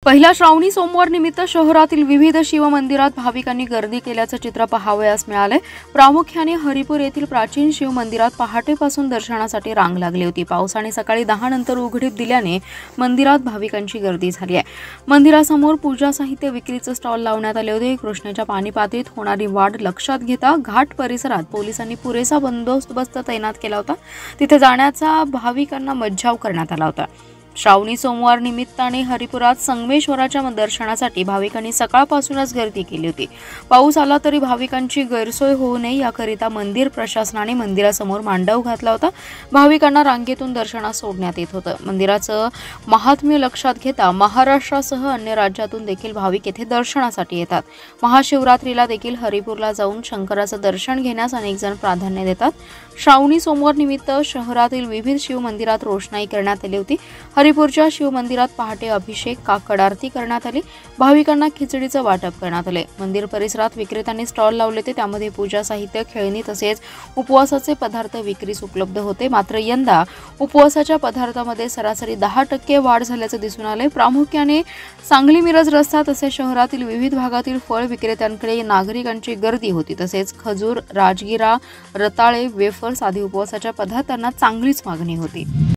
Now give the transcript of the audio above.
पहिल्या श्रावणी सोमवार निमित्त शहरातील विविध शिवमंदिरात भाविकांनी गर्दी केल्याचं चित्र पाहावयास मिळाले। प्रामुख्याने हरिपूर येथील प्राचीन शिवमंदिरात पहाटेपासून दर्शनासाठी रांग लागली होती। पावसाने सकाळी 10 नंतर उघडीप दिल्याने मंदिरात भाविकांची गर्दी झाली आहे। मंदिरासमोर पूजा साहित्य विक्रीचे स्टॉल लावण्यात आले होते। कृष्णेच्या पाणी पातळीत होणारी वाढ लक्षात घेता घाट परिसरात पोलिसांनी पुरेसा बंदोबस्त तैनात केला होता। तिथे जाण्याचा भाविकांना मज्जाव करण्यात आला होता। श्रावणी सोमवार निमित्ताने हरिपुरात संगमेश्वराच्या दर्शनासाठी भाविकांनी सकाळपासूनच गर्दी केली होती। पाऊस आला तरी भाविकांची गैरसोय होऊ नये याकरिता मंदिर प्रशासनाने मंदिरासमोर मांडव घातला होता। भाविकांना रांगेतून दर्शनास सोडण्यात येत होतं। मंदिराचं महात्म्य लक्षात घेता महाराष्ट्रासह अन्य राज्यातून देखील भाविक येथे दर्शनासाठी येतात। महाशिवरात्रीला देखील हरिपूरला जाऊन शंकराचं दर्शन घेण्यास अनेक जण प्राधान्य देतात। श्रावणी सोमवार निमित्त शहरातील विविध शिवमंदिरात रोषणाई करण्यात आली होती। हरिपूरच्या शिवमंदिरात पहाटे अभिषेक काकड आरती करण्यात आली। भाविकांना खिचडीचं वाटप करण्यात आले। मंदिर परिसरात विक्रेत्यांनी स्टॉल लावले होते, त्यामध्ये पूजा साहित्य, खेळणी तसेच उपवासाचे पदार्थ विक्रीस उपलब्ध होते। मात्र यंदा उपवासाच्या पदार्थामध्ये सरासरी 10% वाढ झाल्याचे दिसून आले। प्रामुख्याने सांगली मिरज रस्ता तसेच शहरातील विविध भागातील फळ विक्रेत्यांकडे नागरिकांची गर्दी होती। तसेच खजूर, राजगिरा, रताळे, वेफर्स आदी उपवासाच्या पदार्थांना चांगलीच मागणी होती।